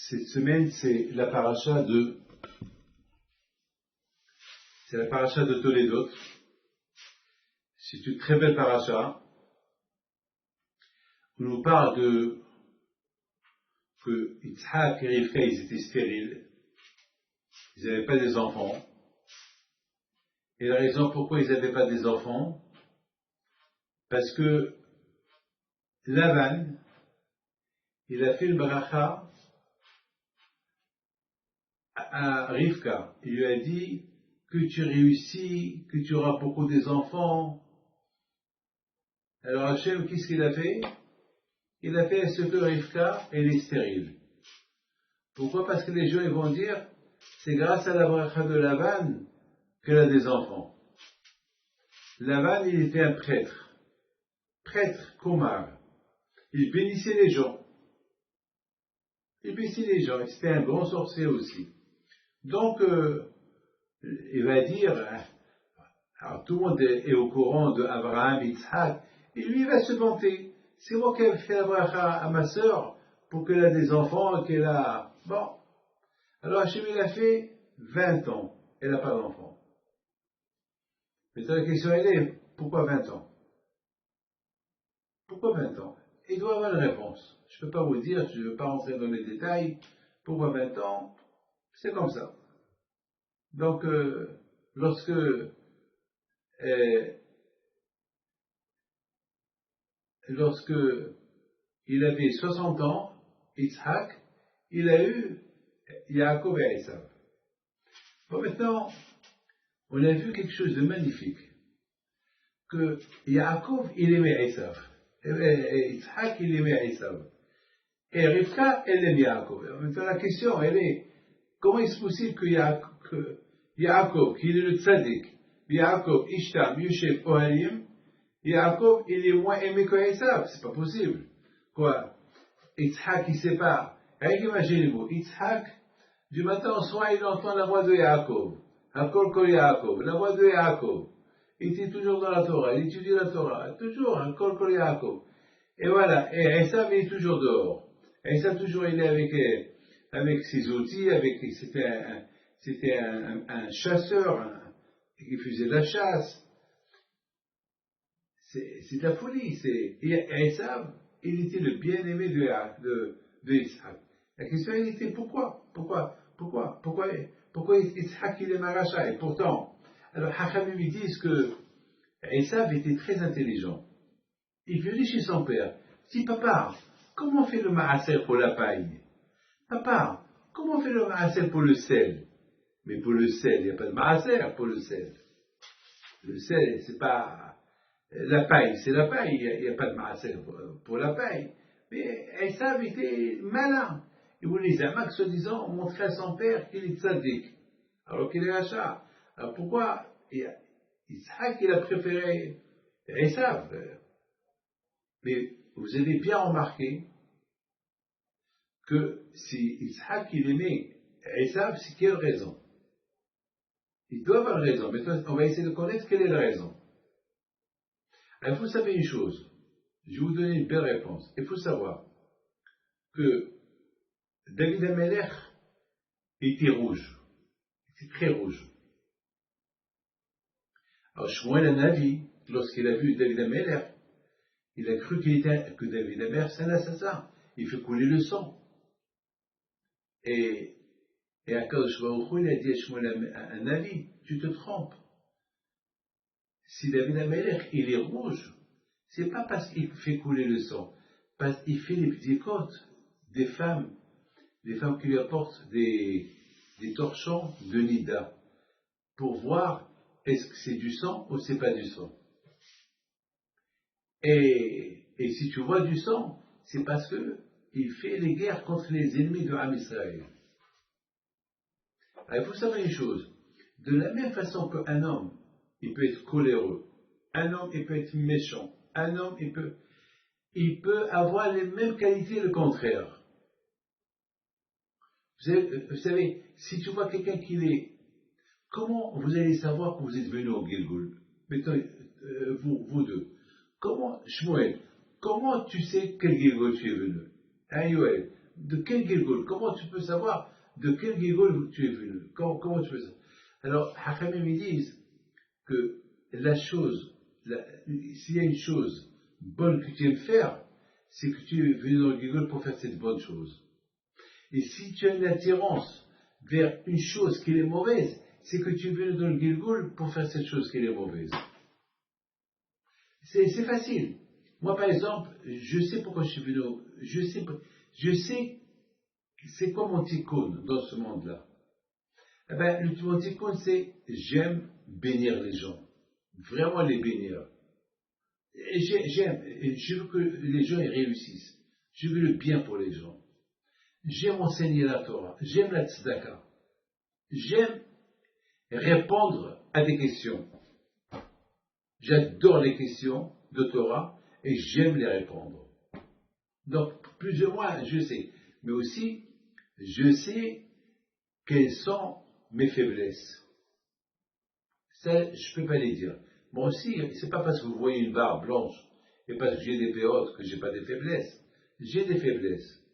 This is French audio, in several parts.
Cette semaine, c'est la paracha de Toledot. C'est une très belle paracha. On nous parle que Yitzhak et Rivka, ils étaient stériles. Ils n'avaient pas des enfants. Et la raison pourquoi ils n'avaient pas des enfants, parce que Lavan, il a fait une bracha à Rivka. Il lui a dit que tu réussis, que tu auras beaucoup des enfants. Alors Hachem, qu'est-ce qu'il a fait? Il a fait ce que Rivka, elle est stérile. Pourquoi? Parce que les gens ils vont dire, c'est grâce à la bracha de Lavan qu'elle a des enfants. Lavan, il était un prêtre, Komar. Il bénissait les gens. C'était un grand sorcier aussi. Donc, il va dire, alors tout le monde est au courant de Abraham, Yitzhak, et lui il va se vanter. C'est moi qui ai fait la bracha à ma sœur pour qu'elle ait des enfants, qu'elle a... Bon. Alors Hachem il a fait 20 ans, elle n'a pas d'enfant. Maintenant la question elle est, pourquoi 20 ans? Pourquoi 20 ans? Il doit avoir une réponse. Je ne peux pas vous dire, je ne veux pas rentrer dans les détails. Pourquoi 20 ans? C'est comme ça. Donc, lorsque il avait 60 ans, Yitzhak, il a eu Yaakov et Esav. Bon, maintenant, on a vu quelque chose de magnifique. Que Yaakov, il aimait Esav. Et Yitzhak, il aimait Esav. Et Rivka, elle aime Yaakov. Maintenant, la question, elle est, comment est-ce possible que Yaakov, qui est le tzaddik, Yaakov, Ishtam, Yosef, Ohalim, Yaakov, il est moins aimé que Esav? C'est pas possible. Quoi? Yitzhak, il sait pas. Rien qu'imaginez-vous, Yitzhak, du matin au soir, il entend la voix de Yaakov. Hakol kol Yaakov, la voix de Yaakov. Il était toujours dans la Torah, il étudie la Torah, toujours, Hakol kol Yaakov. Et voilà, et Esav, il est toujours dehors. Esav, toujours, il est avec ses outils, c'était un chasseur, qui faisait de la chasse. C'est de la folie. Et Esav, il était le bien-aimé de Yitzhak. La question, elle était pourquoi Yitzhak, il est maracha? Et pourtant, alors Hachamim lui disent que Esav était très intelligent. Il venait chez son père. Il dit, papa, comment on fait le maaser pour la paille? Papa, comment on fait le maaser pour le sel? Mais pour le sel, il n'y a pas de maaser pour le sel. Le sel, c'est pas... La paille, c'est la paille, il n'y a pas de maaser pour la paille. Mais Esav était malin. Il voulait Zamak, soi-disant, montrer à son père qu'il est tzaddik, alors qu'il est rachat. Alors pourquoi Yitzhak, il a préféré Esav? Mais vous avez bien remarqué que si Yitzhak, il aimait Esav, c'est quelle raison? Il doit avoir une raison. Maintenant, on va essayer de connaître quelle est la raison. Alors, il faut savoir une chose. Je vais vous donner une belle réponse. Il faut savoir que David Amelech était rouge. Il était très rouge. Alors, Shmuel Hanavi, lorsqu'il a vu David Amelech, il a cru que David Amelech, c'est un assassin. Il fait couler le sang. Et Akadosh Baruch Hu, il a dit à Shmuel Hanavi, tu te trompes. Si David Amelech, il est rouge, c'est pas parce qu'il fait couler le sang, parce qu'il fait les petits côtes des femmes qui lui apportent des torchons de Nida, pour voir est-ce que c'est du sang ou c'est pas du sang. Et si tu vois du sang, c'est parce que il fait les guerres contre les ennemis de Am Israël. Alors, il faut savoir une chose, de la même façon qu'un homme, il peut être coléreux, un homme, il peut être méchant, un homme, il peut avoir les mêmes qualités, le contraire. Vous savez, si tu vois quelqu'un qui est... Comment vous allez savoir que vous êtes venu au Gilgul? Mettons, vous deux. Shmuel, comment tu sais quel Gilgul tu es venu? Hein, Yoel? De quel Gilgul? Comment tu peux savoir de quel Gilgul tu es venu? Comment tu peux savoir? Alors, Hachamim me disent que s'il y a une chose bonne que tu aimes faire, c'est que tu es venu dans le Gilgul pour faire cette bonne chose. Et si tu as une attirance vers une chose qui est mauvaise, c'est que tu es venu dans le Gilgul pour faire cette chose qui est mauvaise. C'est facile. Moi, par exemple, je sais pourquoi je suis venu. Je sais c'est quoi mon tikkun dans ce monde-là. Eh ben, mon tikkun, c'est j'aime bénir les gens. Vraiment les bénir. Et je veux que les gens y réussissent. Je veux le bien pour les gens. J'aime enseigner la Torah. J'aime la tzedaka. J'aime répondre à des questions. J'adore les questions de Torah et j'aime les répondre. Donc, plus ou moins, je sais. Mais aussi, je sais quelles sont mes faiblesses. Ça, je ne peux pas les dire. Moi aussi, c'est pas parce que vous voyez une barbe blanche et parce que j'ai des péotes que j'ai pas des faiblesses. J'ai des faiblesses.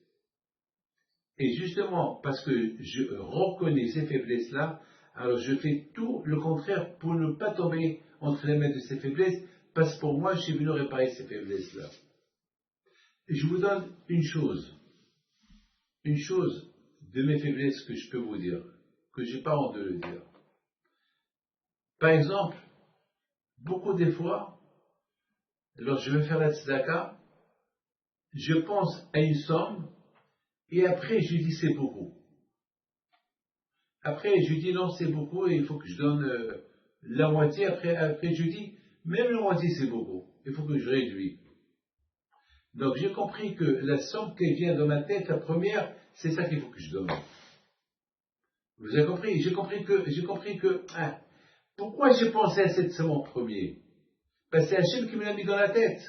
Et justement, parce que je reconnais ces faiblesses-là, alors je fais tout le contraire pour ne pas tomber entre les mains de ces faiblesses, parce que pour moi, je suis venu réparer ces faiblesses-là. Et je vous donne une chose de mes faiblesses que je peux vous dire, que je n'ai pas honte de le dire. Par exemple, beaucoup des fois, lorsque je vais faire la tzedaka, je pense à une somme, et après je dis c'est beaucoup. Après je dis non c'est beaucoup, et il faut que je donne la moitié, après je dis même la moitié c'est beaucoup, il faut que je réduise. Donc j'ai compris que la somme qui vient dans ma tête, la première, c'est ça qu'il faut que je donne. Vous avez compris? J'ai compris que pourquoi j'ai pensé à cette somme en premier? Ben, c'est Hachem qui me l'a mis dans la tête.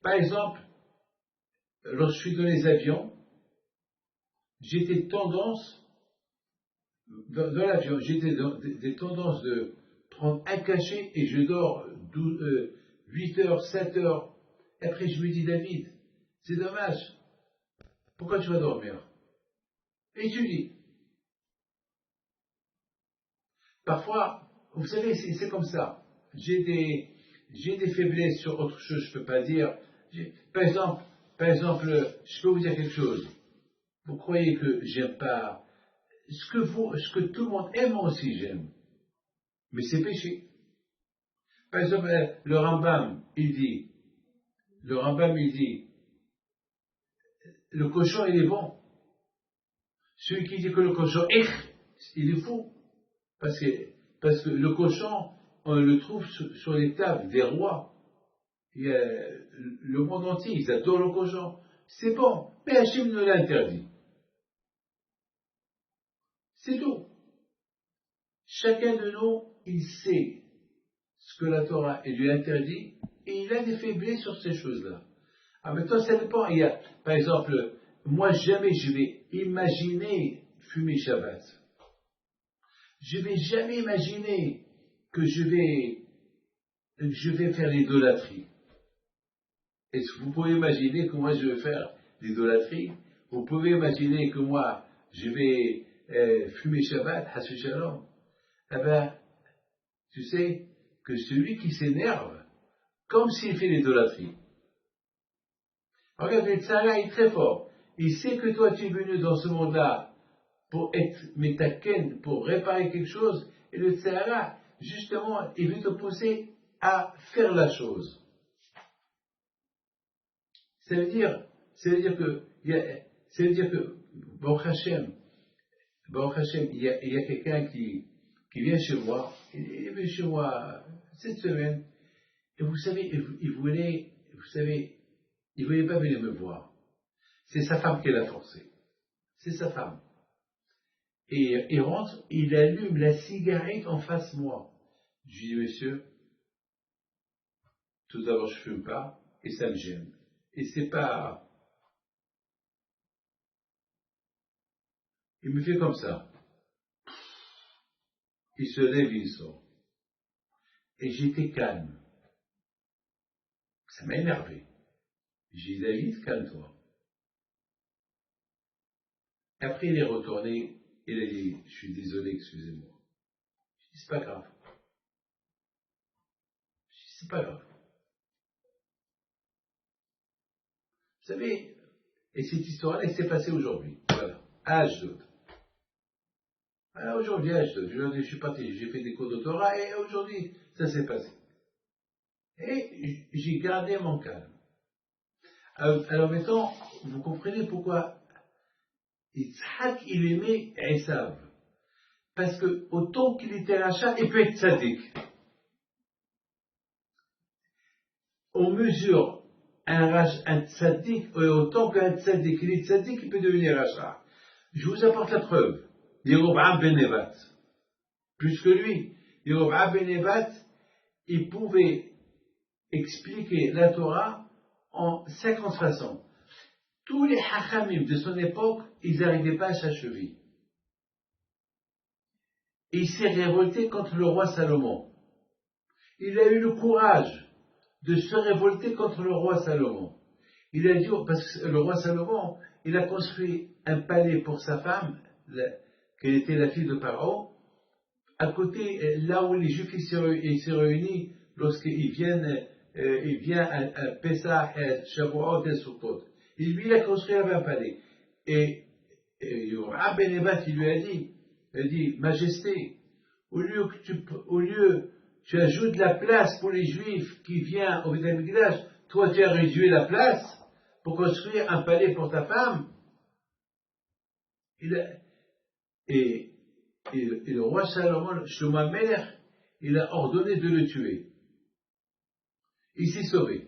Par exemple, lorsque je suis dans les avions, j'ai des tendances, dans l'avion, j'ai des tendances de prendre un cachet et je dors 8 heures, 7 heures. Et après je me dis, David, c'est dommage, pourquoi tu vas dormir? Étudie. Parfois, vous savez, c'est comme ça. J'ai des faiblesses sur autre chose, je ne peux pas dire. Par exemple, je peux vous dire quelque chose. Vous croyez que j'aime pas ce que tout le monde aime, moi aussi j'aime. Mais c'est péché. Par exemple, le Rambam, il dit, le cochon, il est bon. Celui qui dit que le cochon est, il est fou. Parce que le cochon, on le trouve sur les tables des rois. Et, le monde entier, ils adorent le cochon. C'est bon, mais Hachem nous l'a interdit. C'est tout. Chacun de nous, il sait ce que la Torah lui interdit, et il a des faiblesses sur ces choses-là. Ah, maintenant, ça dépend. Par exemple, moi, jamais je vais imaginer fumer Shabbat. Je vais jamais imaginer que je vais faire l'idolâtrie. Est-ce que vous pouvez imaginer que moi, je vais faire l'idolâtrie? Vous pouvez imaginer que moi, je vais fumer Shabbat, Hassu Shalom? Eh ben, tu sais que celui qui s'énerve, comme s'il fait l'idolâtrie. Regarde, le Tzara est très fort. Il sait que toi, tu es venu dans ce monde-là pour être métaken, pour réparer quelque chose, et le Tzara, justement, il veut te pousser à faire la chose. Ça veut dire que, Baruch Hashem, il y a quelqu'un qui vient chez moi, il est venu chez moi cette semaine, et vous savez, il voulait pas venir me voir. C'est sa femme qui l'a forcé. C'est sa femme. Et il rentre, il allume la cigarette en face de moi. Je lui dis, monsieur, tout d'abord, je fume pas, et ça me gêne. Et c'est pas... Il me fait comme ça. Il se lève, il sort. Et j'étais calme. Ça m'a énervé. J'ai dit, David, calme-toi. Après, il est retourné, il a dit, je suis désolé, excusez-moi. J'ai dit, c'est pas grave. J'ai dit, c'est pas grave. Vous savez, et cette histoire-là, elle s'est passée aujourd'hui. Voilà, à Ashdod. Voilà, aujourd'hui, à Ashdod. Je suis parti, j'ai fait des cours de Torah, et aujourd'hui, ça s'est passé. Et j'ai gardé mon calme. Alors maintenant, vous comprenez pourquoi Yitzhak, il aimait Esav. Parce que autant qu'il était rachat, il peut être tzaddik. On mesure un tzaddik autant qu'un tzaddik. Il est tzaddik, il peut devenir rachat. Je vous apporte la preuve. Yeroboam ben Nevat. Plus que lui. Yeroboam ben Nevat, il pouvait expliquer la Torah en 50 façons. Tous les hachamim de son époque, ils n'arrivaient pas à sa cheville. Et il s'est révolté contre le roi Salomon. Il a eu le courage de se révolter contre le roi Salomon. Il a dit, parce que le roi Salomon, il a construit un palais pour sa femme, qui était la fille de Pharaon, à côté, là où les Juifs se réunissent lorsqu'ils viennent, il vient à Pessah, à Shavuot et Sukkot. Et lui, il a construit un palais. Et Yoram Ben Nevat, il lui a dit, Majesté, au lieu tu ajoutes la place pour les Juifs qui viennent au Beth Amikdash, toi tu as réduit la place pour construire un palais pour ta femme. Et le roi Salomon, Shlomo HaMelech, il a ordonné de le tuer. Il s'est sauvé.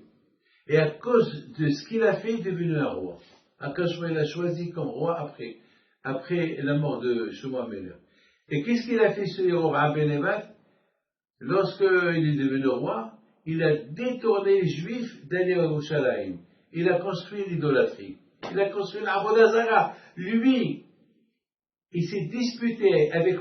Et à cause de ce qu'il a fait, il est devenu un roi. Akash l'a choisi comme roi après la mort de Shlomo HaMelech. Et qu'est-ce qu'il a fait ce Yeroboam ben Nevat? Lorsqu'il est devenu roi, il a détourné les Juifs d'aller à Yerushalayim. Il a construit l'idolâtrie. Il a construit l'Avodah Zara. Lui, il s'est disputé avec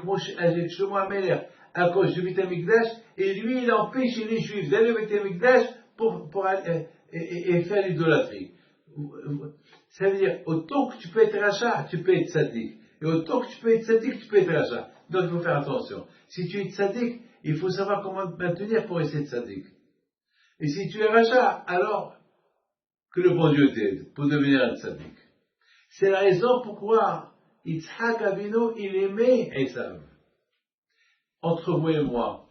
Shlomo HaMelech à cause du Beth Amikdash, et lui, il a empêché les Juifs d'aller au Beth Amikdash pour aller, et faire l'idolâtrie. Ça veut dire, autant que tu peux être rachat, tu peux être tzaddik. Et autant que tu peux être tzaddik, tu peux être rachat. Donc il faut faire attention. Si tu es tzaddik, il faut savoir comment te maintenir pour essayer de tzaddik. Et si tu es rachat, alors que le bon Dieu t'aide pour devenir un tzaddik. C'est la raison pourquoi Yitzhak Avinu, il aimait Esav. Entre vous et moi,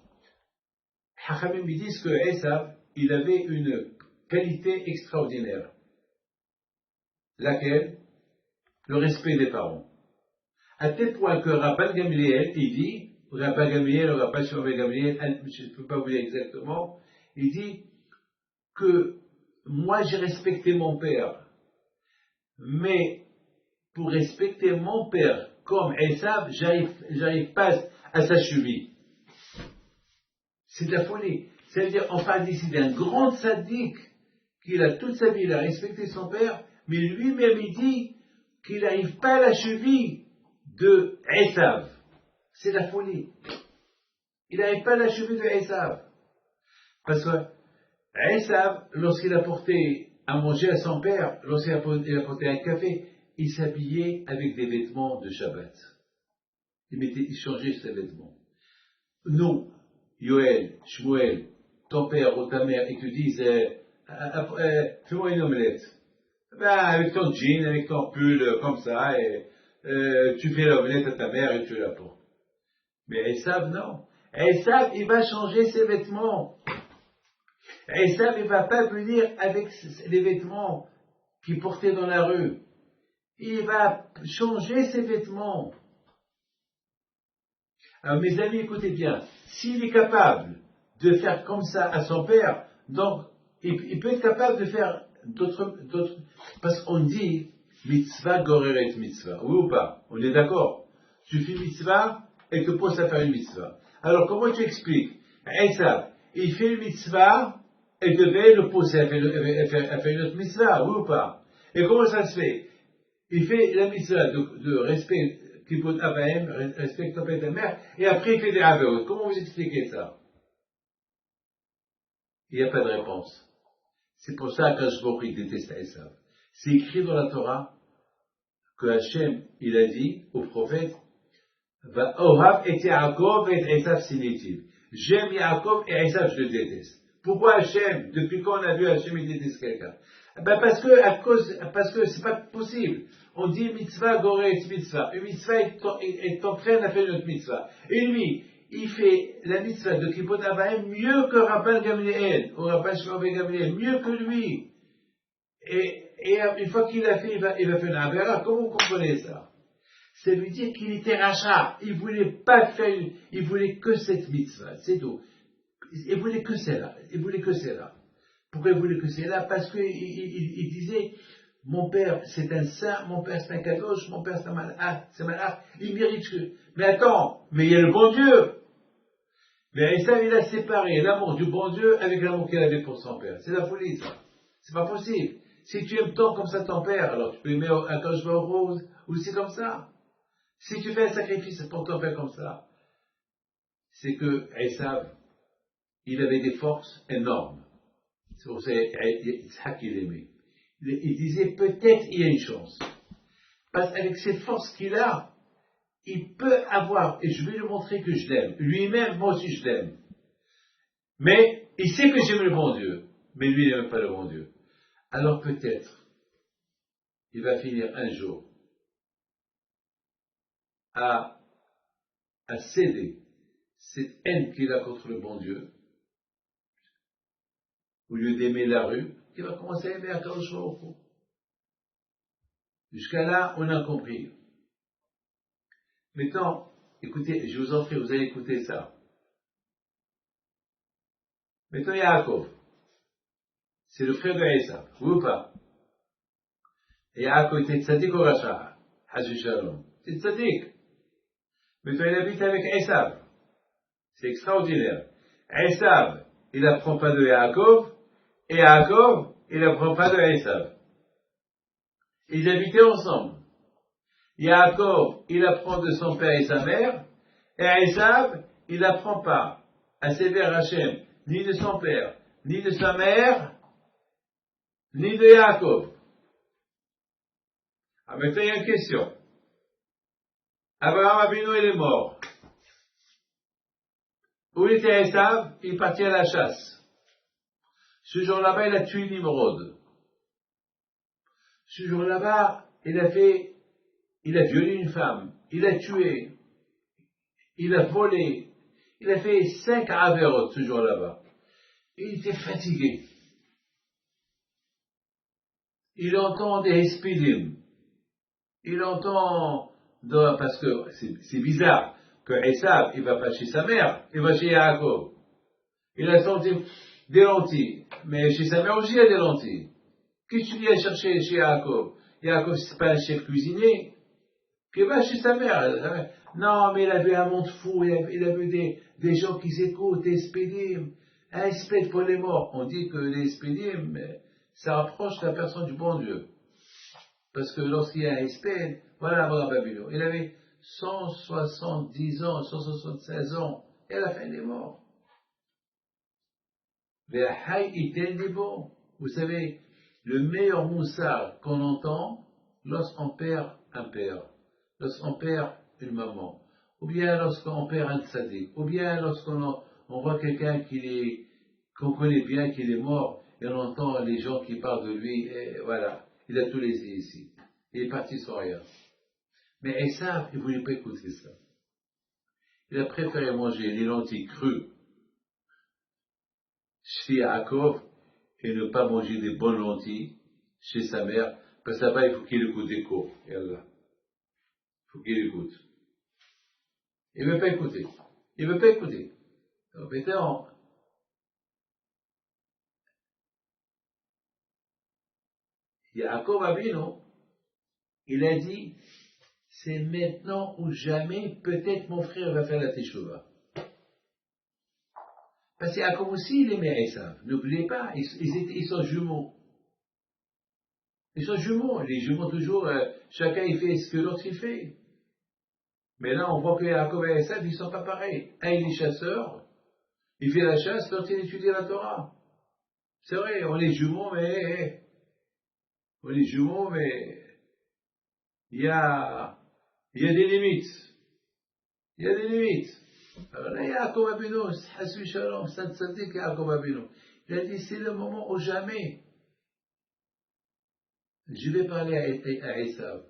Hachamim me disent que Esav, il avait une qualité extraordinaire. Laquelle? Le respect des parents. À tel point que Rabban Gamliel, il dit, Rabban Gamliel, ou Rabban Shimon ben Gamliel, je ne peux pas vous dire exactement, il dit que moi j'ai respecté mon père, mais pour respecter mon père comme Esav, j'arrive pas à sa cheville. C'est de la folie. C'est-à-dire, on parle ici d'un grand sadique qui a toute sa vie, il a respecté son père, mais lui-même il dit qu'il n'arrive pas à la cheville de Esav. C'est de la folie. Il n'arrive pas à la cheville de Esav. Parce que Esav, lorsqu'il a porté à manger à son père, lorsqu'il a porté un café, il s'habillait avec des vêtements de Shabbat. Il changeait ses vêtements. Nous, Yoel, Shmuel, ton père ou ta mère, ils te disent fais-moi une omelette. Ben, avec ton jean, avec ton pull, comme ça, et tu fais l'omelette à ta mère et tu la portes. Mais Esav, non. Esav, il va changer ses vêtements. Esav, il ne va pas venir avec les vêtements qu'il portait dans la rue. Il va changer ses vêtements. Alors, mes amis, écoutez bien. S'il est capable de faire comme ça à son père, donc, il peut être capable de faire d'autres, parce qu'on dit, mitzvah goreret mitzvah. Oui ou pas? On est d'accord? Tu fais mitzvah, et te pousse à faire une mitzvah. Alors, comment tu expliques? Esav, il fait une mitzvah, et devait le pousser à faire une autre mitzvah, oui ou pas? Et comment ça se fait? Il fait la mitzvah de respect, Kibbutz Abahem, respecte ton père et ta mère, et après il fait des Averot. Comment vous expliquez ça? Il n'y a pas de réponse. C'est pour ça qu'Akadosh Baruch Hu, il déteste Esav. C'est écrit dans la Torah que Hachem, il a dit au prophète, va Ohab et Yaakov et Esav sinitiv. J'aime Yaakov et Esav, je le déteste. Pourquoi Hachem? Depuis quand on a vu Hachem, il déteste quelqu'un? Ben parce que c'est pas possible. On dit mitzvah, goré, mitzvah. Une mitzvah est entraîne à faire une autre mitzvah. Et lui, il fait la mitzvah de Kibbutz Avraham mieux que Rabban Gamliel, ou Rabban Shimon ben Gamliel, mieux que lui. Et une fois qu'il l'a fait, il va faire une avera. Comment vous comprenez ça? Ça veut dire qu'il était rachat. Il voulait pas faire il voulait que cette mitzvah. C'est tout. Il voulait que celle-là. Il voulait que celle-là. Pourquoi il voulait que celle-là? Parce qu'il disait, mon père c'est un saint, mon père c'est un kadosh, mon père c'est un malach, il mérite que. Mais attends, mais il y a le bon Dieu. Mais Esav, il a séparé l'amour du bon Dieu avec l'amour qu'il avait pour son père. C'est la folie, ça. C'est pas possible. Si tu aimes tant comme ça ton père, alors tu peux aimer un Akadosh Baruch Hu aussi comme ça. Si tu fais un sacrifice pour ton père comme ça, c'est que Esav, il avait des forces énormes. C'est pour ça Yitzhak il aimait. Il disait peut-être il y a une chance. Parce qu'avec ces forces qu'il a, il peut avoir, et je vais lui montrer que je l'aime. Lui-même, moi aussi je l'aime. Mais il sait que j'aime le bon Dieu, mais lui il n'aime pas le bon Dieu. Alors peut-être, il va finir un jour à céder cette haine qu'il a contre le bon Dieu, au lieu d'aimer la rue, il va commencer à aimer Akadosh Baruch Hu. Jusqu'à là, on a compris. Maintenant, écoutez, je vous en prie, vous allez écouter ça. Maintenant, Yaakov, c'est le frère de Esav, oui ou pas? Et Yaakov était tzaddik ou racha? Hajj Shalom. C'est tzaddik. Maintenant, il habite avec Esav. C'est extraordinaire. Esav, il n'apprend pas de Yaakov, et Yaakov, il n'apprend pas de Esav. Ils habitaient ensemble. Yaakov, il apprend de son père et sa mère, et Esav, il n'apprend pas à Sever Hachem, ni de son père, ni de sa mère, ni de Yaakov. Ah, maintenant, il y a une question. Abraham Avinu, il est mort. Où était Esav? Il partit à la chasse. Ce jour-là-bas, il a tué Nimrod. Ce jour-là-bas, il a violé une femme. Il a tué. Il a volé. Il a fait 5 avérotes ce jour-là-bas. Il était fatigué. Il entend des espidim. Il entend, parce que c'est bizarre que Esav, il va pas chez sa mère, il va chez Yaakov. Il a senti des lentilles, mais chez sa mère aussi il y a des lentilles. Qu'est-ce que tu viens chercher chez Yaakov? Yaakov, c'est pas un chef cuisinier. Puis il va chez sa mère. Non, mais il a vu un monde fou, il a vu des gens qui s'écoutent, des spédim. Un spéd pour les morts. On dit que les spédim, ça rapproche la personne du bon Dieu. Parce que lorsqu'il y a un espède, voilà Abraham Babylone. Il avait 170 ans, 176 ans, et à la fin il est mort. Vous savez, le meilleur moussard qu'on entend lorsqu'on perd un père, lorsqu'on perd une maman, ou bien lorsqu'on perd un tzaddik, ou bien lorsqu'on voit quelqu'un qu'on connaît bien, qu'il est mort, et on entend les gens qui parlent de lui, et voilà, il a tout laissé ici. Il est parti sans rien. Mais Esav, il ne voulait pas écouter ça. Il a préféré manger les lentilles crues chez Yaakov et ne pas manger des bonnes lentilles chez sa mère, parce que là-bas, il faut qu'il écoute des cours. Et Allah. Il faut qu'il écoute. Il ne veut pas écouter. Il ne veut pas écouter. Donc, maintenant, Yaakov Avinu, il a dit, c'est maintenant ou jamais, peut-être mon frère va faire la teshuva. Parce qu'Yaakov aussi, il aimait Esav. N'oubliez pas, ils sont jumeaux. Ils sont jumeaux. Les jumeaux, toujours, chacun il fait ce que l'autre il fait. Mais là, on voit que Yaakov et Esav, ils ne sont pas pareils. Un, il est chasseur, il fait la chasse, l'autre, il étudie la Torah. C'est vrai, on est jumeaux, mais il y a, il y a des limites. Il y a des limites. Alors là, Yaakov Abinu, Hasbi Shalom, Saint Tzadik Yaakov Abinu, il a dit, c'est le moment où jamais je vais parler à Esav.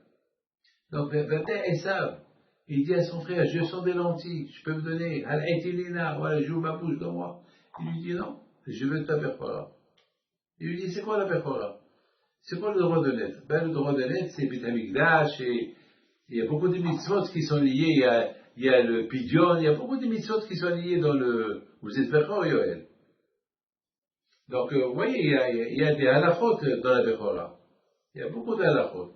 Donc, Esav, il dit à son frère, je sens des lentilles, je peux me donner, Al-Etilina, voilà, j'ouvre ma bouche, donne-moi. Il lui dit, non, je veux ta Bechora. Il lui dit, c'est quoi la Bechora? C'est quoi le droit de naître? Ben, le droit de naître, c'est Beth Amikdash, et il y a beaucoup de mitzvot qui sont liés, il y a le Pidyon, il y a beaucoup de mitzvot qui sont liés dans le, vous êtes Bechor, Yoel. Donc, vous voyez, il y a des halachot dans la Bechora. Il y a beaucoup d'halachot.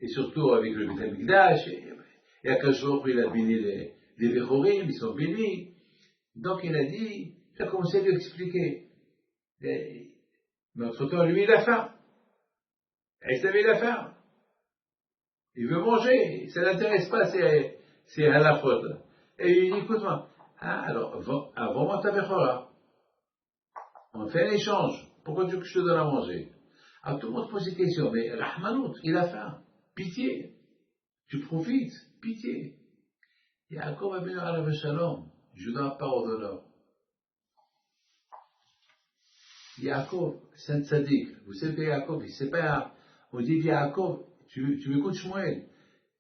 Et surtout avec le Beth Amikdash, et Akash Baruch Hu, il a béni les Bechorim, ils sont bénis. Donc, il a dit, il a commencé à lui expliquer. Mais entre-temps, lui, il a faim. Esav, il a faim. Il veut manger. Ça ne l'intéresse pas, c'est halachot. Et il dit, écoute-moi, hein, alors, vends-moi ta Bechora. On fait un échange. Pourquoi tu veux que je te donne à manger? Alors tout le monde pose des questions, mais Rahmanout, il a faim. Pitié. Tu profites. Pitié. Yaakov Abinu alav shalom. Je donne la parole d'honneur. Yaakov, Saint Tzadik. Vous savez que Yaakov, c'est pas, on dit Yaakov, tu m'écoutes Shmuel.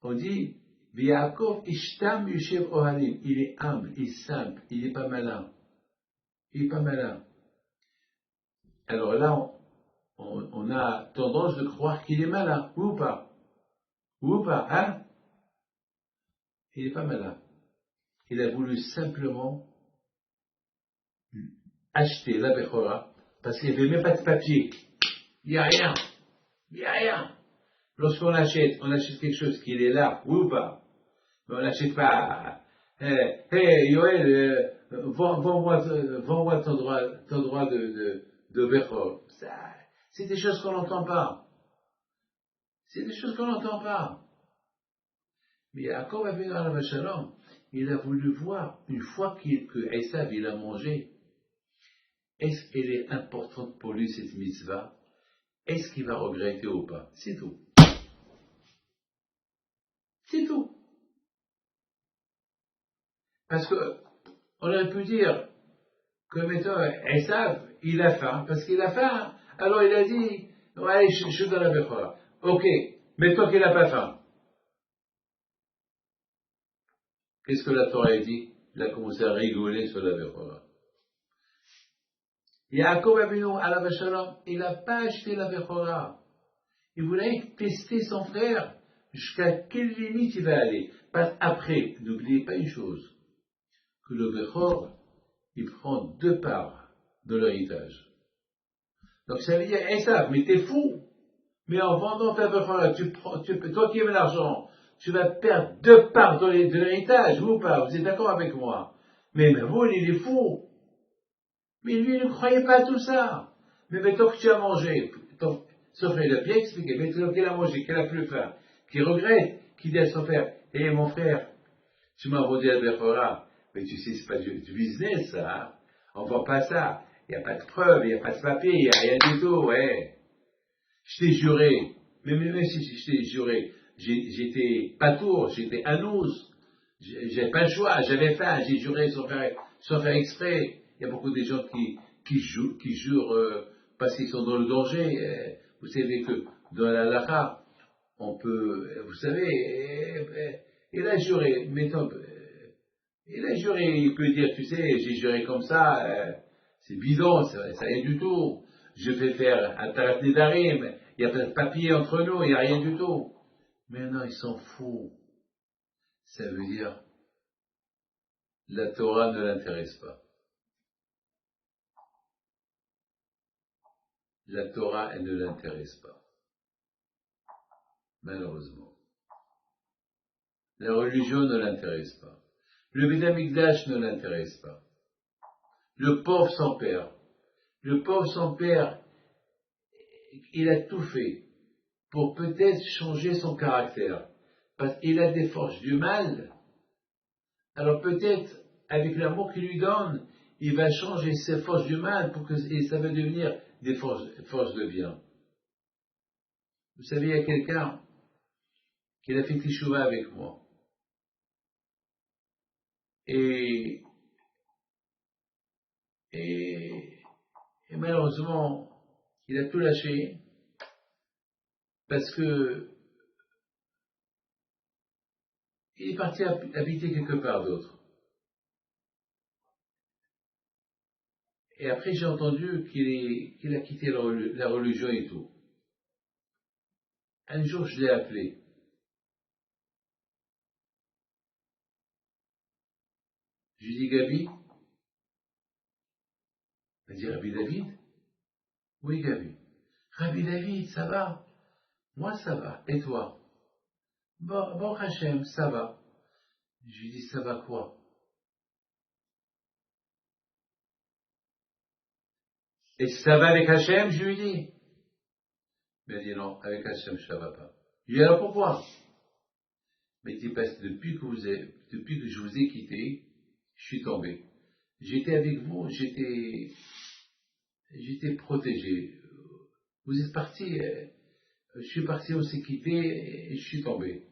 On dit, Yaakov ishtam yushev ohalim. Il est humble, il est simple, il n'est pas malin. Il n'est pas malin. Alors là, on a tendance de croire qu'il est malin, ou pas? Ou pas, hein? Il n'est pas malin. Il a voulu simplement acheter la Bechora, parce qu'il n'y avait même pas de papier. Il n'y a rien. Il n'y a rien. Lorsqu'on achète, on achète quelque chose qui est là, oui ou pas? Mais on n'achète pas, hey, Yoel, vends-moi ton droit de Bechor. C'est des choses qu'on n'entend pas. C'est des choses qu'on n'entend pas. Mais Yaakov Avinu alav shalom, il a voulu voir, une fois que Esav il a mangé, est-ce qu'elle est importante pour lui cette mitzvah? Est-ce qu'il va regretter ou pas? C'est tout. C'est tout. Parce que, on aurait pu dire que, mettons, Esav, il a faim, parce qu'il a faim, alors il a dit, ouais, je suis dans la Bechora. Ok, mais toi qui n'as pas faim. Qu'est-ce que la Torah a dit? Il a commencé à rigoler sur la Bechora. Yaakov Abinu alav shalom, il n'a pas acheté la Bechora. Il voulait tester son frère jusqu'à quelle limite il va aller. Parce après, n'oubliez pas une chose, que le Bechor, il prend 2 parts de l'héritage. Donc ça veut dire, Esav, mais t'es fou. Mais en vendant ta Bechora, toi qui aimes l'argent, tu vas perdre 2 parts de l'héritage, vous ou pas? Vous êtes d'accord avec moi? Mais vous, il est fou. Mais lui, il ne croyait pas à tout ça. Mais maintenant que tu as mangé, son frère, il a bien expliqué, maintenant qu'il a mangé, qu'il a plus faim, qu'il regrette, qu'il dit à son frère, hé mon frère, tu m'as vendu à Bechora, mais tu sais, c'est pas du business, ça, hein? On vend pas ça. Il n'y a pas de preuve, il n'y a pas de papier, il n'y a rien du tout, ouais. Je t'ai juré, même si je t'ai juré, j'étais patour, j'étais anous, j'avais pas le choix, j'avais faim, j'ai juré sans faire exprès. Il y a beaucoup de gens qui jurent parce qu'ils sont dans le danger. Vous savez que dans la halakha, on peut, vous savez, il a juré, mettons, il a juré, il peut dire, tu sais, j'ai juré comme ça, c'est bidon, ça rien du tout. Je vais faire un tarat nedarim, il n'y a pas de papier entre nous, il n'y a rien du tout. Mais non, ils s'en foutent. Ça veut dire, la Torah ne l'intéresse pas. La Torah, elle ne l'intéresse pas. Malheureusement. La religion ne l'intéresse pas. Le Beth Amikdash ne l'intéresse pas. Le pauvre sans père. Le pauvre sans père, il a tout fait pour peut-être changer son caractère. Parce qu'il a des forces du mal. Alors peut-être, avec l'amour qu'il lui donne, il va changer ses forces du mal et ça va devenir des forces de bien. Vous savez, il y a quelqu'un qui a fait Teshuvah avec moi. Et malheureusement, il a tout lâché parce que il est parti habiter quelque part d'autre. Et après, j'ai entendu qu'il a quitté la religion et tout. Un jour, je l'ai appelé. Je lui ai dit, Gabi, il m'a dit, Rabbi David? Oui, Gabi. Rabbi David, ça va? Moi, ça va. Et toi? Bon, Hachem, ça va. Je lui ai dit, ça va quoi? Et ça va avec Hachem, je lui ai dit. Il m'a dit, non, avec Hachem, ça va pas. Je lui ai dit, alors pourquoi? Mais il dit, parce que depuis que je vous ai quitté, je suis tombé. J'étais avec vous, j'étais protégé. Vous êtes parti, je suis parti, on s'est quitté et je suis tombé.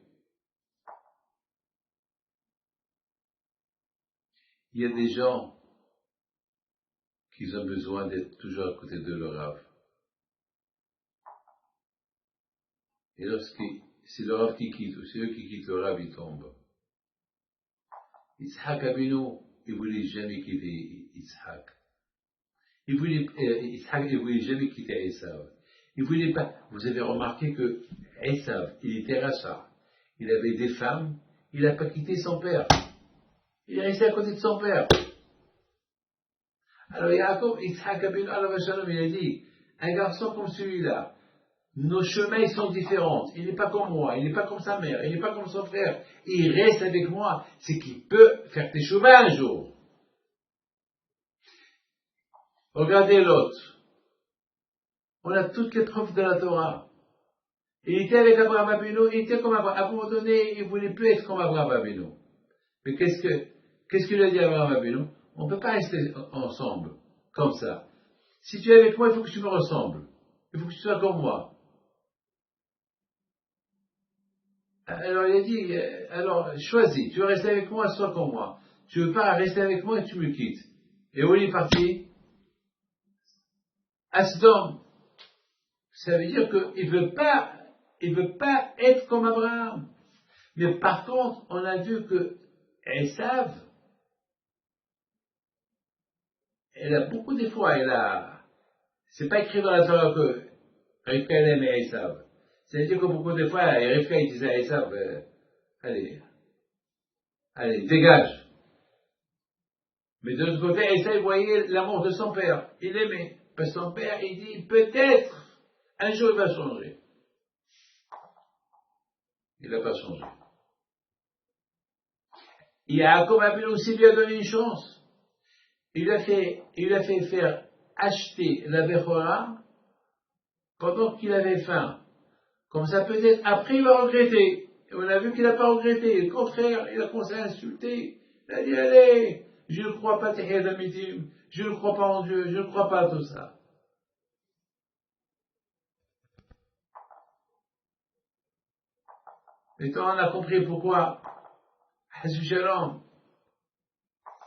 Il y a des gens qui ont besoin d'être toujours à côté de leur Rav. Et c'est le Rav qui quitte, ou c'est eux qui quittent le Rav, ils tombent. Yitzhak Abinu, il ne voulait jamais quitter Yitzhak. Yitzhak ne voulait jamais quitter Esav. Il voulait pas. Vous avez remarqué que Esav, il était rachat. Il avait des femmes, il n'a pas quitté son père. Il est resté à côté de son père. Alors Yaakov, Yitzhak Abinu, il a dit, un garçon comme celui-là, nos chemins sont différents. Il n'est pas comme moi, il n'est pas comme sa mère, il n'est pas comme son frère. Il reste avec moi, c'est qu'il peut faire tes chemins un jour. Regardez l'autre. On a toutes les preuves de la Torah. Il était avec Abraham Avinu, il était comme Abraham. À un moment donné, il ne voulait plus être comme Abraham Avinu. Mais qu'est-ce qu'il a dit à Abraham Avinu? On ne peut pas rester ensemble, comme ça. Si tu es avec moi, il faut que tu me ressembles. Il faut que tu sois comme moi. Alors il a dit, alors choisis, tu veux rester avec moi, sois comme moi. Tu veux pas rester avec moi et tu me quittes. Et où il est parti? À Sodome. Ça veut dire qu'il ne veut pas être comme Abraham. Mais par contre, on a vu que Esav, elle a beaucoup de fois, c'est pas écrit dans la Torah que Rivka aimait Esav. C'est-à-dire que beaucoup de fois, Rivka disait à Esav, allez, dégage. Mais de l'autre côté, Esav voyait l'amour de son père. Il l'aimait. Parce que son père, il dit, peut-être, un jour il va changer. Il n'a pas changé. Yaakov Avinu aussi lui a donné une chance. Il a fait faire acheter la Bechora pendant qu'il avait faim. Comme ça peut-être après il va regretter. Et on a vu qu'il n'a pas regretté. Au contraire, il a commencé à insulter. Il a dit, allez, je ne crois pas Tehiyat Amitim, je ne crois pas en Dieu, je ne crois pas à tout ça. Maintenant on a compris pourquoi Hashem Shalom,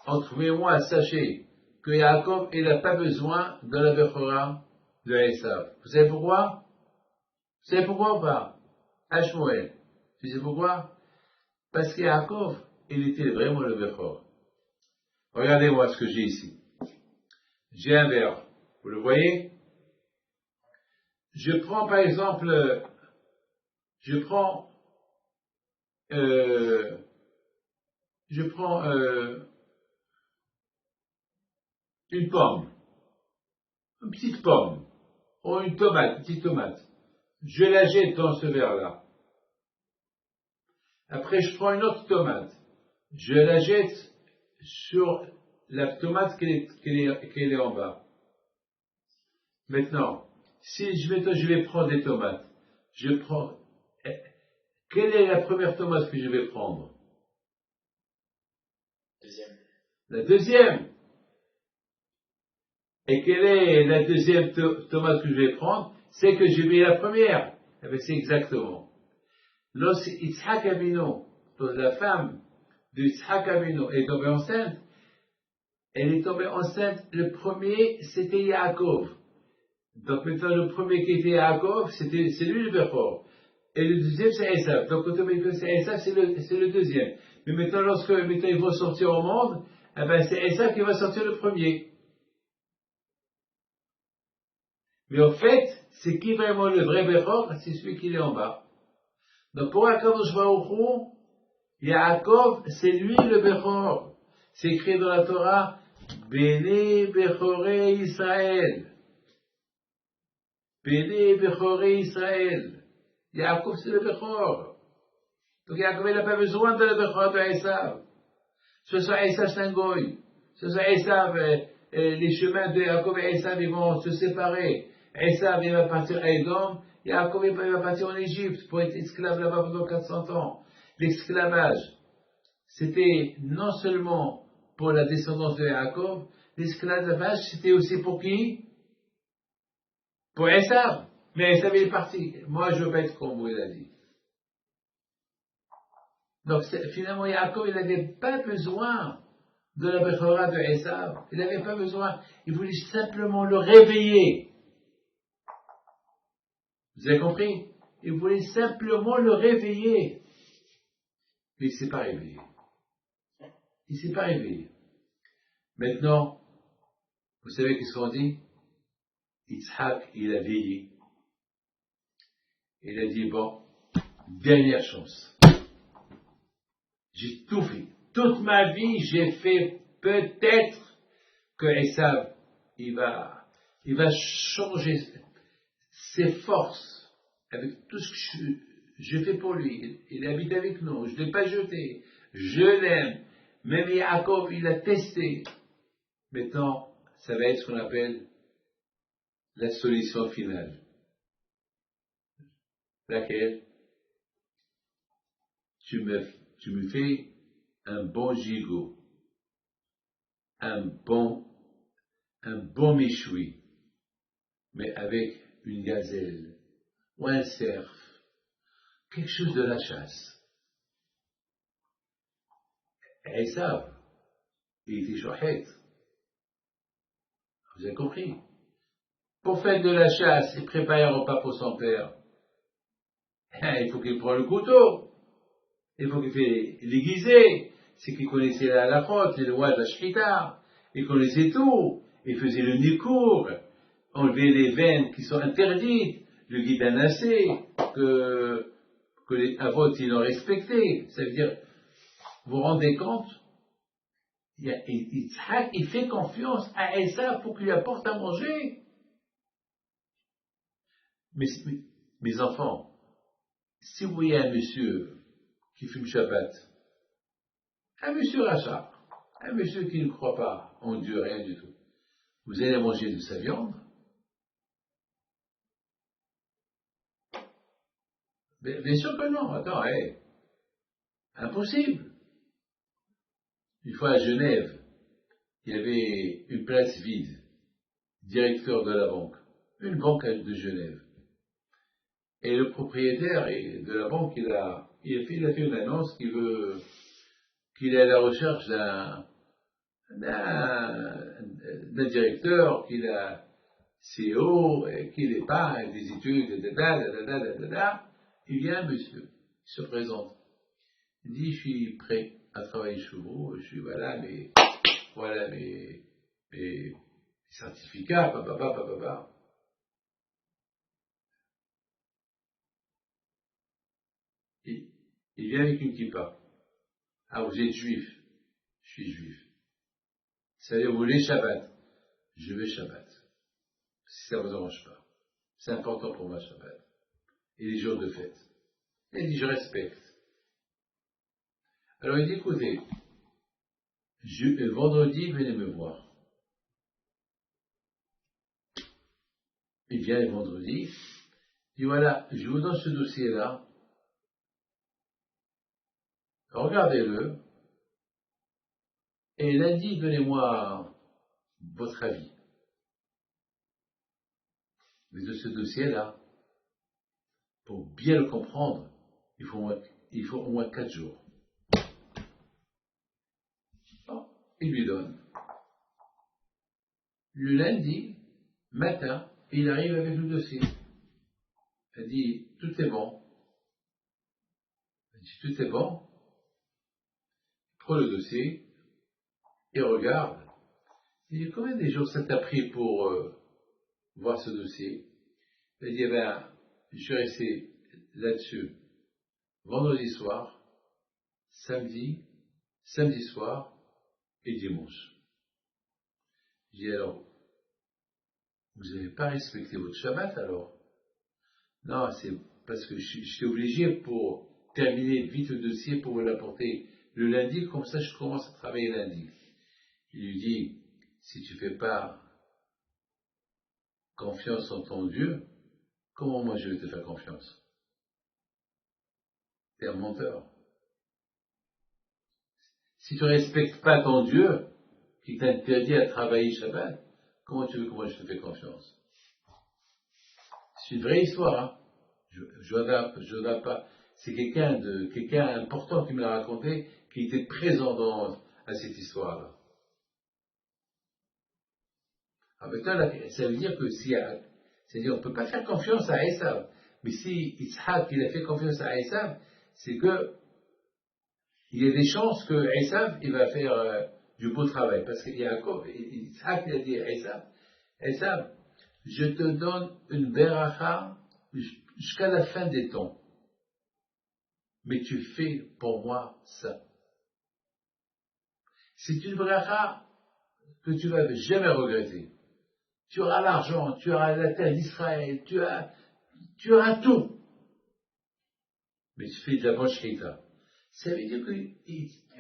entre vous et moi, sachez que Yaakov, il n'a pas besoin de la Bechora de Esav. Vous savez pourquoi? Vous savez pourquoi ou pas? Hashmoel. Tu sais pourquoi? Parce que Yaakov, il était vraiment le Bechor. Regardez-moi ce que j'ai ici. J'ai un verre. Vous le voyez? Je prends par exemple, je prends une pomme, une petite pomme, ou une tomate, une petite tomate. Je la jette dans ce verre-là. Après, je prends une autre tomate. Je la jette sur la tomate qu'elle est en bas. Maintenant, si je vais prendre des tomates, quelle est la première tomate que je vais prendre? Deuxième. La deuxième. Et quelle est la deuxième tomate que je vais prendre? C'est que j'ai mis la première. Eh bien, c'est exactement. Lorsque Yitzhak Avinu, la femme de Yitzhak Avinu, est tombée enceinte, elle est tombée enceinte, le premier, c'était Yaakov. Donc maintenant, le premier qui était Yaakov, c'est lui le Bechor. Et le deuxième, c'est Esav. Donc automatiquement, c'est Esav, c'est le deuxième. Mais maintenant, maintenant ils vont sortir au monde, eh ben, c'est Esav qui va sortir le premier. Mais en fait, c'est qui vraiment le vrai Bechor? C'est celui qui est en bas. Donc pour Akadosh Baruch Hu, Yaakov, c'est lui le Bechor. C'est écrit dans la Torah, Bene Bechoré Israël. Bene Bechoré Israël. Yaakov, c'est le Bechor. Donc Yaakov, il n'a pas besoin de le Bechor de Esav. Ce soit Esav Sangoy. Ce soit Esav, les chemins de Yaakov et Esav, ils vont se séparer. Esav, il va partir à Edom. Yaakov, il va partir en Égypte pour être esclave là-bas pendant 400 ans. L'esclavage, c'était non seulement pour la descendance de Yaakov, l'esclavage, c'était aussi pour qui? Pour Esav. Mais Esav est parti. Moi, je veux pas être comme vous, il a dit. Donc, finalement, Yaakov, il n'avait pas besoin de la Bechora de Esav. Il n'avait pas besoin. Il voulait simplement le réveiller. Vous avez compris? Il voulait simplement le réveiller. Mais il ne s'est pas réveillé. Il ne s'est pas réveillé. Maintenant, vous savez qu'est-ce qu'on dit? Yitzhak, il a vieilli. Il a dit, bon, dernière chance. J'ai tout fait. Toute ma vie, j'ai fait peut-être que Esav, il va changer ses forces avec tout ce que je fais pour lui. Il habite avec nous. Je ne l'ai pas jeté. Je l'aime. Même Yaakov, il a testé. Maintenant, ça va être ce qu'on appelle la solution finale. Laquelle? Tu me fais un bon gigot, un bon méchoui, mais avec une gazelle ou un cerf, quelque chose de la chasse. Et ça, il était chouette. Vous avez compris? Pour faire de la chasse et préparer un repas pour son père, il faut qu'il prenne le couteau, il faut qu'il fait l'aiguisé, c'est qu'il connaissait la halachot, les lois de la shchita, il connaissait tout, il faisait le nikour, enlever les veines qui sont interdites, le guide anacé, que les avots ils ont respecté. Ça veut dire, vous vous rendez compte, Yitzhak, il fait confiance à Esav pour qu'il lui apporte à manger. Mes enfants, si vous voyez un monsieur qui fume Shabbat, un monsieur rachat, un monsieur qui ne croit pas en Dieu, rien du tout, vous allez manger de sa viande? Bien sûr que non, attends, impossible. Une fois à Genève, il y avait une place vide, directeur de la banque, une banque de Genève. Et le propriétaire de la banque, il a fait une annonce qu'il est à la recherche d'un directeur, qu'il a CEO, qu'il n'est pas avec des études, Il y a un monsieur qui se présente. Il dit, je suis prêt à travailler chez vous, voilà mes certificats, papa. Il vient avec une kippa. Ah, vous êtes juif? Je suis juif. Ça veut dire, vous voulez Shabbat? Je vais Shabbat. Si ça ne vous arrange pas. C'est important pour moi, Shabbat. Et les jours de fête. Il dit, je respecte. Alors il dit, écoutez, vendredi, venez me voir. Il vient le vendredi. Il dit, voilà, je vous donne ce dossier-là. Regardez-le. Et lundi, donnez-moi votre avis. Mais de ce dossier-là, pour bien le comprendre, il faut au moins 4 jours. Bon, il lui donne. Le lundi matin, il arrive avec le dossier. Elle dit, tout est bon. Elle dit, tout est bon. Il prend le dossier, il regarde. Il dit, combien de jours ça t'a pris pour voir ce dossier? Elle dit, je suis resté là-dessus vendredi soir, samedi soir et dimanche. Je dis, alors, vous n'avez pas respecté votre Shabbat alors? Non, c'est parce que je suis obligé pour terminer vite le dossier pour vous l'apporter le lundi, comme ça je commence à travailler lundi. Il lui dit, si tu ne fais pas confiance en ton Dieu, comment moi je vais te faire confiance? Tu es un menteur. Si tu ne respectes pas ton Dieu, qui t'interdit à travailler Shabbat, comment tu veux que moi je te fais confiance? C'est une vraie histoire, hein. Je n'adapte pas. C'est quelqu'un important qui me l'a raconté, qui était présent à cette histoire-là. Alors maintenant, ça veut dire que c'est-à-dire on ne peut pas faire confiance à Esav. Mais si Yitzhak, il a fait confiance à Esav, c'est que il y a des chances que Esav, il va faire du beau travail. Parce que Yitzhak, il a dit à Esav, je te donne une beracha jusqu'à la fin des temps. Mais tu fais pour moi ça. C'est une beracha que tu vas jamais regretter. Tu auras l'argent, tu auras la terre d'Israël, tu auras tout. Mais tu fais de la bonne shrita. Ça veut dire que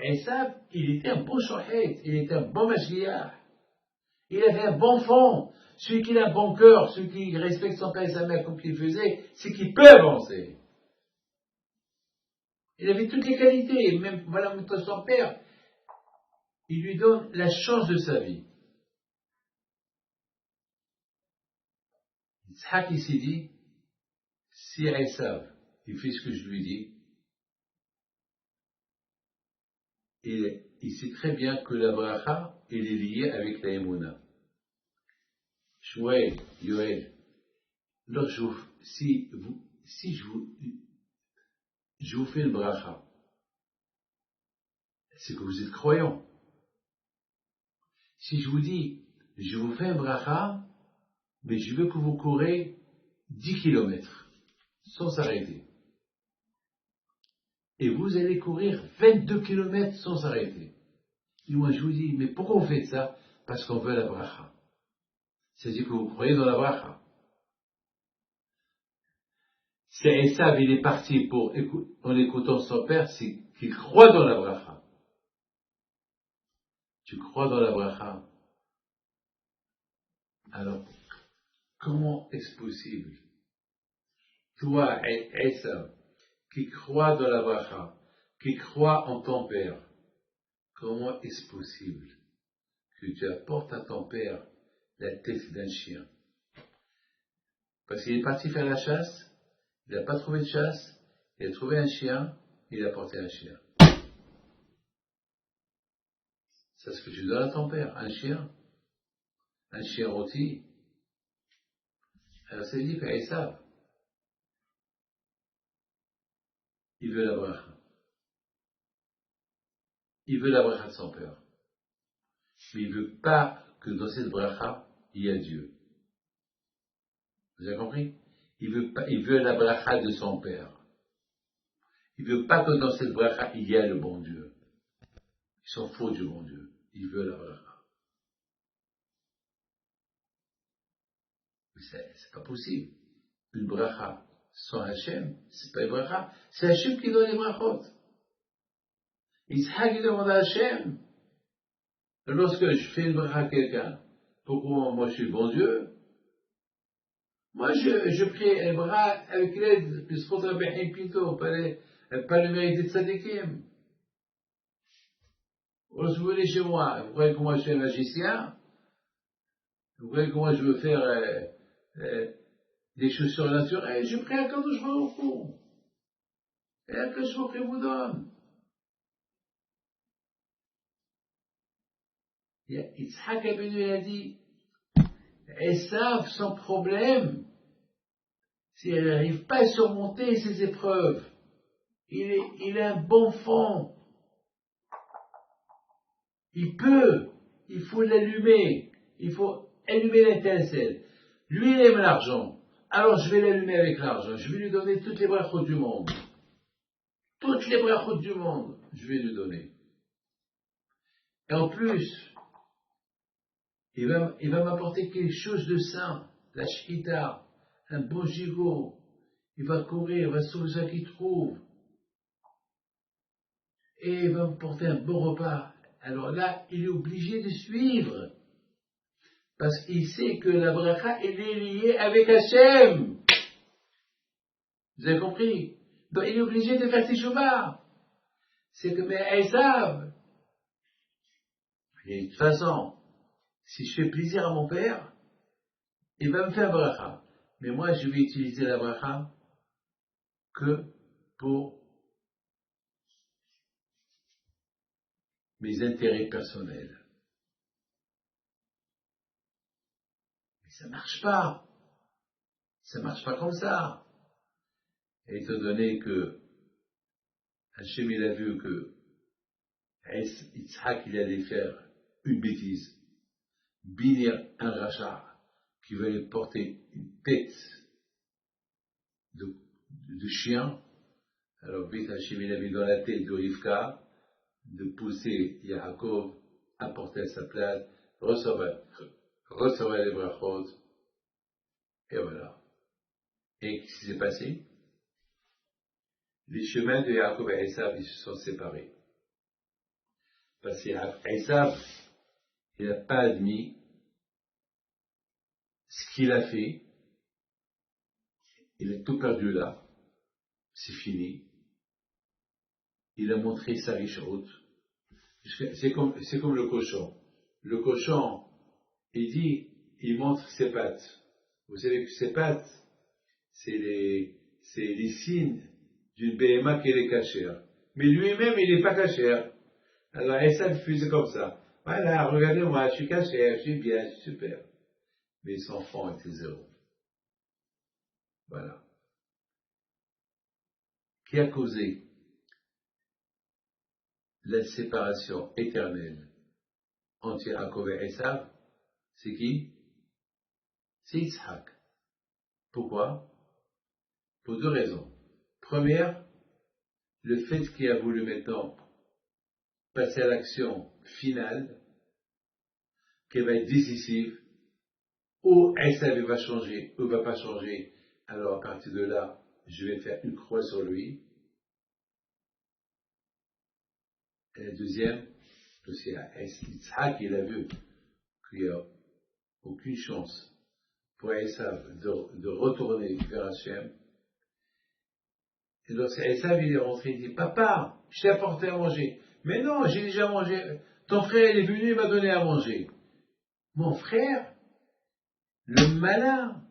Esav, il était un bon shochet, il était un bon mashiach. Il avait un bon fond. Celui qui a un bon cœur, celui qui respecte son père et sa mère comme qu'il faisait, c'est qu'il peut avancer. Il avait toutes les qualités, même voilà, son père, il lui donne la chance de sa vie. Yitzhak, il s'est dit, si Esav, il fait ce que je lui dis, et il sait très bien que la bracha, elle est liée avec la émouna. Shmuel, Yoel, si je vous fais une bracha, c'est que vous êtes croyant. Si je vous dis, je vous fais une bracha, mais je veux que vous courez 10 kilomètres, sans s'arrêter. Et vous allez courir 22 kilomètres sans s'arrêter. Et moi je vous dis, mais pourquoi vous faites ça? Parce qu'on veut la bracha. C'est-à-dire que vous croyez dans la bracha. C'est Esav, il est parti en écoutant son père, c'est qu'il croit dans la bracha. Tu crois dans la bracha. Alors, comment est-ce possible? Toi, Esav, qui crois dans la bracha, qui crois en ton père, comment est-ce possible que tu apportes à ton père la tête d'un chien? Parce qu'il est parti faire la chasse, il n'a pas trouvé de chasse, il a trouvé un chien, il a porté un chien. C'est ce que tu donnes à ton père, un chien rôti. Alors c'est dit qu'à Esav, il veut la bracha. Il veut la bracha de son père. Mais il ne veut pas que dans cette bracha, il y a Dieu. Vous avez compris? Il veut la bracha de son père. Il ne veut pas que dans cette bracha, il y ait le bon Dieu. Il s'en fout du bon Dieu. Il veut la bracha. Mais c'est pas possible. Une bracha sans Hachem, c'est pas une bracha. C'est Hachem qui donne les brachot. Yitzhak, il demande à Hachem. Lorsque je fais une bracha à quelqu'un, pourquoi moi je suis le bon Dieu? Moi je prie un bracha avec l'aide de ce Rabbi Pinto, pas le mérite de Tzadikim. Lorsque vous venez chez moi, vous croyez que moi je suis un magicien? Vous croyez que moi je veux faire des choses surnaturelles, je prie à Kadosh Baruch Hu. Et à Kadosh Baruch Hu vous donne. Yitzhak Abinu a dit, Esav, sans problème, si elle n'arrive pas à surmonter ces épreuves, il a un bon fond. Il faut l'allumer, il faut allumer l'étincelle. Lui, il aime l'argent, alors je vais l'allumer avec l'argent, je vais lui donner toutes les brachot du monde. Toutes les brachot du monde, je vais lui donner. Et en plus, il va m'apporter quelque chose de sain, la shkita, un bon gigot. Il va courir, il va sauver ça qu'il trouve. Et il va me porter un bon repas. Alors là, il est obligé de suivre. Parce qu'il sait que la bracha, elle est liée avec Hachem. Vous avez compris? Donc il est obligé de faire ses chouva. C'est que, mais Esav, de toute façon, si je fais plaisir à mon père, il va me faire bracha. Mais moi, je vais utiliser la bracha que pour mes intérêts personnels. Mais ça marche pas. Ça marche pas comme ça. Et étant donné que Hachem, il a vu que Yitzhak, il allait faire une bêtise, bénir un rachat qui venait porter une tête de chien, alors vite Hachem, il a mis dans la tête de Rivka de pousser Yaakov à porter à sa place, recevoir les brachot, et voilà. Et qu'est-ce qui s'est passé? Les chemins de Yaakov et Esav, ils se sont séparés. Parce qu'Esav, il n'a pas admis ce qu'il a fait. Il a tout perdu là. C'est fini. Il a montré sa riche route. C'est comme le cochon. Le cochon, il montre ses pattes. Vous savez que ses pattes, c'est les signes d'une BMA qui est cachère. Mais lui-même, il n'est pas cachère. Alors, Esav faisait comme ça. Voilà, regardez-moi, je suis cachère, je suis bien, je suis super. Mais son fond était zéro. Voilà. Qui a causé la séparation éternelle entre Yaakov et Esav? C'est qui? C'est Yitzhak. Pourquoi? Pour deux raisons. Première, le fait qu'il a voulu maintenant passer à l'action finale, qui va être décisive, ou Esav va changer, ou va pas changer, alors à partir de là, je vais faire une croix sur lui. Et la deuxième, parce qu'Yitzhak, il a vu qu'il n'y a aucune chance pour Esav de retourner vers Hachem. Et donc Esav, il est rentré, il dit, papa, je t'ai apporté à manger. Mais non, j'ai déjà mangé. Ton frère, il est venu, il m'a donné à manger. Mon frère, le malin,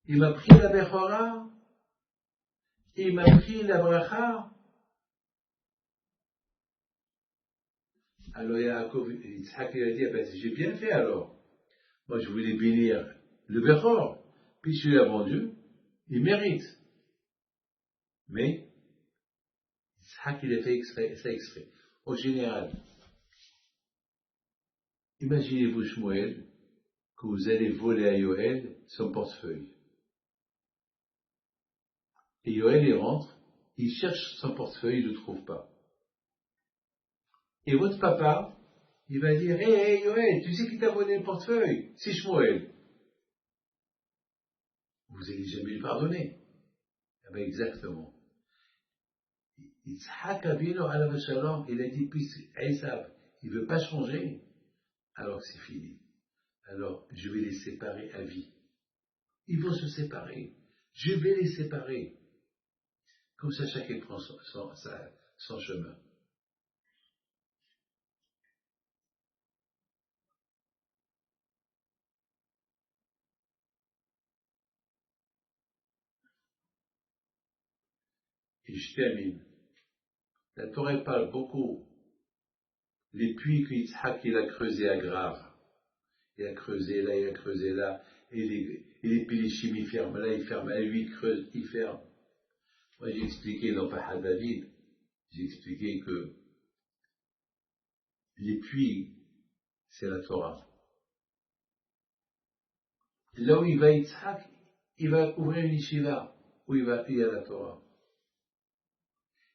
il m'a pris la Bechora, il m'a pris la Bracha. Alors Yaakov, Yitzhak, il a dit, ah ben, j'ai bien fait alors. Moi, je voulais bénir le Bechor. Puis je lui ai vendu, il mérite. Mais, Yitzhak, il a fait ça exprès. Au général, imaginez-vous, Shmuel, que vous allez voler à Yoël son portefeuille. Et Yoël, il rentre, il cherche son portefeuille, il ne le trouve pas. Et votre papa, il va dire, hé, Yoël, tu sais qui t'a volé le portefeuille? C'est Shmuel. Vous n'allez jamais lui pardonner. Eh bien, exactement. Yitzhak Avinu alav shalom, il a dit, puisque Esav, il ne veut pas changer, alors c'est fini. Alors, je vais les séparer à vie. Ils vont se séparer. Je vais les séparer. Comme ça, chacun prend son chemin. Et je termine. La Torah parle beaucoup. Les puits qu'Yitzhak il a creusés à Grave. Il a creusé là, il a creusé là. Et les Pélichim, ils ferment là, ils ferment là. Lui, il creuse, il ferme. Moi, j'ai expliqué dans Paha David, j'ai expliqué que les puits, c'est la Torah. Là où il va Yitzhak, il va ouvrir une yeshiva, où il y a la Torah.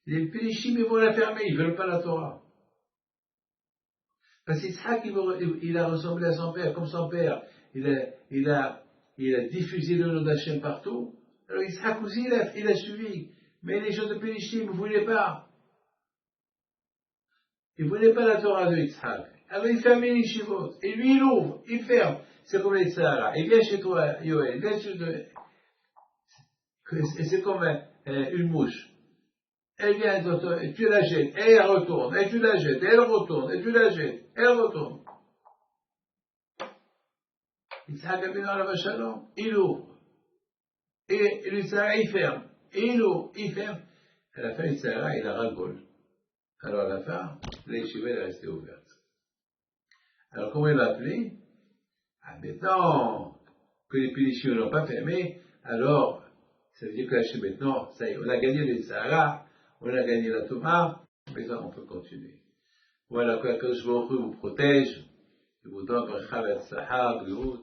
Les Pélichim, ils vont la fermer, ils ne veulent pas la Torah. Parce qu'Yitzhak, il a ressemblé à son père, comme son père, il a diffusé le nom d'Hachem partout. Alors Yitzhak aussi, il a suivi. Mais les gens de Pélichim ne voulaient pas. Ils ne voulaient pas la Torah de Yitzhak. Alors il fermait les yeshivot. Et lui, il ouvre, il ferme. C'est comme les Sahara. Il vient chez toi, Yoel, il vient chez toi. C'est comme une mouche. Elle vient, et tu la jettes, et elle retourne, et tu la jettes, et elle retourne, et tu la jettes, et elle retourne. Yitzhak Abinu alav shalom, il ouvre. Et le Sahara, il ferme. Et il ouvre, il ferme. À la fin, le Sahara, il a ras-le-bol. Alors à la fin, l'échiva est restée ouverte. Alors comment il l'a appelé? Ah, maintenant que les Pélichim n'ont pas fermé, alors ça veut dire que la maintenant, ça y est, on a gagné le Sahara, on a gagné la Torah, maintenant on peut continuer. Voilà, que Akadosh Baruch Hu vous protège, et vous donne Bracha, Tzlacha, B'Yehud.